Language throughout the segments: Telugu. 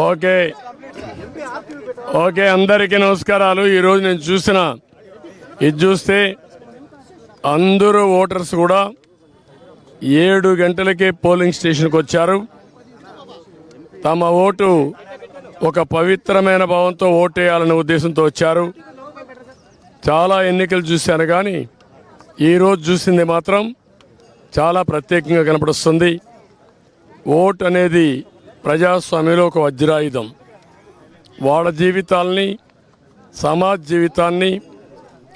ఓకే ఓకే అందరికీ నమస్కారాలు. ఈరోజు నేను ఇది చూస్తే అందరూ ఓటర్స్ కూడా 7 గంటలకే పోలింగ్ స్టేషన్కి వచ్చారు. తమ ఓటు ఒక పవిత్రమైన భావంతో ఓటేయాలనే ఉద్దేశంతో వచ్చారు. చాలా ఎన్నికలు చూశాను కానీ ఈరోజు చూసింది మాత్రం చాలా ప్రత్యేకంగా కనపడుస్తుంది. ఓటు అనేది ప్రజాస్వామ్యంలో ఒక వజ్రాయుధం. వాళ్ళ జీవితాల్ని, సమాజ జీవితాన్ని,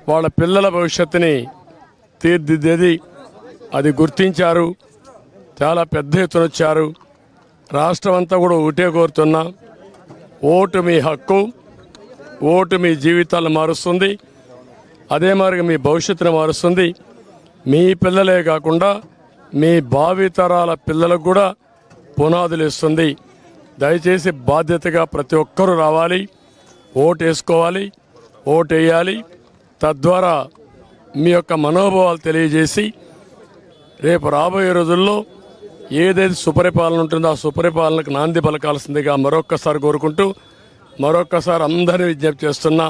వాళ్ళ పిల్లల భవిష్యత్తుని తీర్చిదిద్దేది. అది గుర్తించారు. చాలా పెద్ద ఎత్తున వచ్చారు. రాష్ట్రం అంతా కూడా ఒకటే కోరుతున్నా, ఓటు మీ హక్కు, ఓటు మీ జీవితాలను మారుస్తుంది. అదే మాదిరిగా మీ భవిష్యత్తును మారుస్తుంది. మీ పిల్లలే కాకుండా మీ భావితరాల పిల్లలకు కూడా పునాదులు ఇస్తుంది. దయచేసి బాధ్యతగా ప్రతి ఒక్కరూ రావాలి, ఓటు వేసుకోవాలి, ఓటు వేయాలి. తద్వారా మీ యొక్క మనోభావాలు తెలియజేసి రేపు రాబోయే రోజుల్లో ఏదైతే సుపరిపాలన ఉంటుందో ఆ సుపరిపాలనకు నాంది పలకాల్సిందిగా మరొక్కసారి కోరుకుంటూ మరొక్కసారి అందరినీ విజ్ఞప్తి చేస్తున్నా,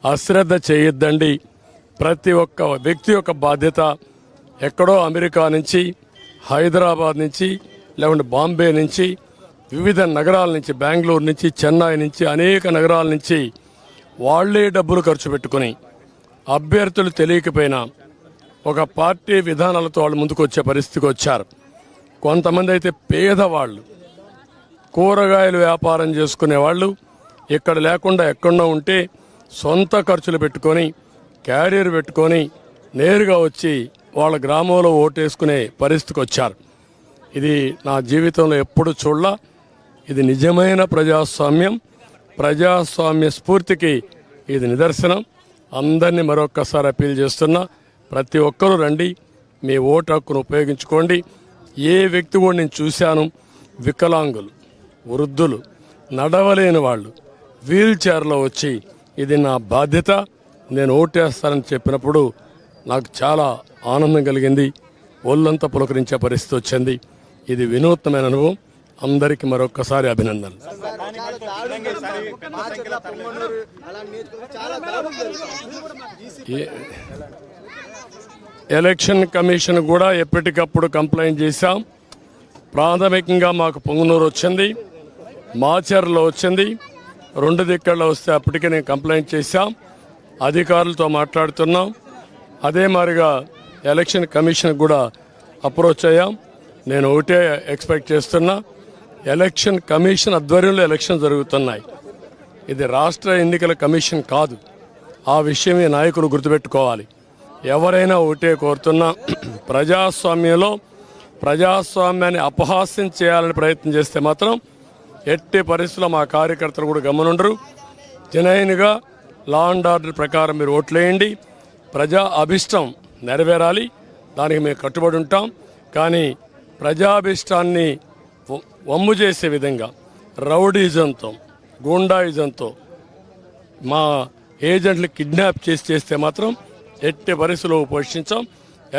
అశ్రద్ధ చేయొద్దండి. ప్రతి ఒక్క వ్యక్తి యొక్క బాధ్యత. ఎక్కడో అమెరికా నుంచి, హైదరాబాద్ నుంచి, లేకుంటే బాంబే నుంచి, వివిధ నగరాల నుంచి, బెంగళూరు నుంచి, చెన్నై నుంచి, అనేక నగరాల నుంచి వాళ్లే డబ్బులు ఖర్చు పెట్టుకుని అభ్యర్థులు తెలియకపోయినా ఒక పార్టీ విధానాలతో వాళ్ళు ముందుకు వచ్చే పరిస్థితికి వచ్చారు. కొంతమంది అయితే పేదవాళ్ళు, కూరగాయలు వ్యాపారం చేసుకునే వాళ్ళు, ఇక్కడ లేకుండా ఎక్కడో ఉంటే సొంత ఖర్చులు పెట్టుకొని, క్యారియర్ పెట్టుకొని నేరుగా వచ్చి వాళ్ళ గ్రామంలో ఓటేసుకునే పరిస్థితికి వచ్చారు. ఇది నా జీవితంలో ఎప్పుడు చూడలా. ఇది నిజమైన ప్రజాస్వామ్యం, ప్రజాస్వామ్య స్ఫూర్తికి ఇది నిదర్శనం. అందరినీ మరొక్కసారి అప్పీల్ చేస్తున్నా, ప్రతి ఒక్కరూ రండి, మీ ఓటు హక్కును ఉపయోగించుకోండి. ఏ వ్యక్తి కూడా నేను చూశాను, వికలాంగులు, వృద్ధులు, నడవలేని వాళ్ళు వీల్ చైర్లో వచ్చి ఇది నా బాధ్యత, నేను ఓటేస్తానని చెప్పినప్పుడు నాకు చాలా ఆనందం కలిగింది. ఒళ్ళంతా పులకరించే పరిస్థితి వచ్చింది. ఇది వినూత్నమైన అనుభవం. అందరికీ మరొక్కసారి అభినందనలు. ఎలక్షన్ కమిషన్ కూడా ఎప్పటికప్పుడు కంప్లైంట్ చేశాం. ప్రాథమికంగా మాకు పొంగునూరు వచ్చింది, మాచర్లో వచ్చింది, 2 దిక్కల్లో వస్తే అప్పటికే నేను కంప్లైంట్ చేశాం. అధికారులతో మాట్లాడుతున్నాం. అదే మాదిరిగా ఎలక్షన్ కమిషన్ కూడా అప్రోచ్ అయ్యాం. నేను ఒకటే ఎక్స్పెక్ట్ చేస్తున్నా, ఎలక్షన్ కమిషన్ ఆధ్వర్యంలో ఎలక్షన్ జరుగుతున్నాయి. ఇది రాష్ట్ర ఎన్నికల కమిషన్ కాదు. ఆ విషయం ఈ నాయకులు గుర్తుపెట్టుకోవాలి. ఎవరైనా ఒకటే కోరుతున్నా, ప్రజాస్వామ్యంలో ప్రజాస్వామ్యాన్ని అపహాస్యం చేయాలని ప్రయత్నం చేస్తే మాత్రం ఎట్టి పరిస్థితుల్లో మా కార్యకర్తలు కూడా గమనుండరు. జనైన్గా లా అండ్ ఆర్డర్ ప్రకారం మీరు ఓట్లేయండి. ప్రజా అభిష్టం నెరవేరాలి, దానికి మేము కట్టుబడి ఉంటాం. కానీ ప్రజాభిష్టాన్ని వమ్ము చేసే విధంగా రౌడీజంతో, గూండాయిజంతో మా ఏజెంట్లు కిడ్నాప్ చేస్తే మాత్రం ఎట్టి పరిస్థితుల్లో పోషించాం.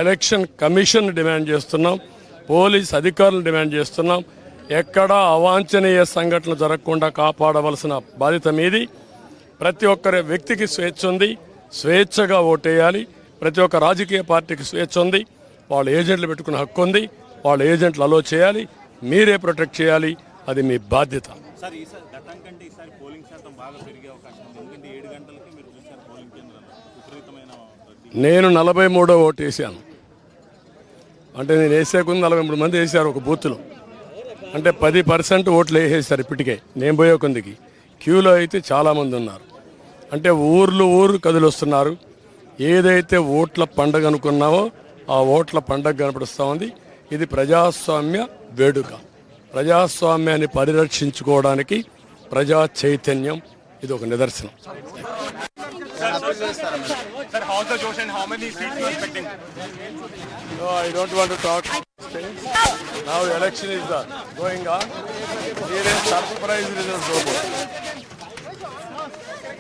ఎలక్షన్ కమిషన్ డిమాండ్ చేస్తున్నాం, పోలీస్ అధికారులను డిమాండ్ చేస్తున్నాం. ఎక్కడా అవాంఛనీయ సంఘటనలు జరగకుండా కాపాడవలసిన బాధ్యత మీది. ప్రతి ఒక్కరి వ్యక్తికి స్వేచ్ఛ ఉంది, స్వేచ్ఛగా ఓటేయాలి. ప్రతి ఒక్క రాజకీయ పార్టీకి స్వేచ్ఛ ఉంది. వాళ్ళ ఏజెంట్లు పెట్టుకునే హక్కు ఉంది. వాళ్ళ ఏజెంట్లు అలో చేయాలి, మీరే ప్రొటెక్ట్ చేయాలి. అది మీ బాధ్యత. నేను 43వ ఓటు వేసాను. అంటే నేను వేసే కొంది 43 మంది వేశారు ఒక బూత్లో. అంటే 10% ఓట్లు వేసేసారు ఇప్పటికే. నేను పోయే కొందికి క్యూలో అయితే చాలామంది ఉన్నారు. అంటే ఊరు కదిలొస్తున్నారు. ఏదైతే ఓట్ల పండగ అనుకున్నామో ఆ ఓట్ల పండగ కనపడుస్తూ ఉంది. ఇది ప్రజాస్వామ్య వేడుక. ప్రజాస్వామ్యాన్ని పరిరక్షించుకోవడానికి ప్రజా చైతన్యం ఇది ఒక నిదర్శనం. Sir, how's the Josh and how many seats you are expecting? No, I don't want to talk. Now election is going on. There is surprise results.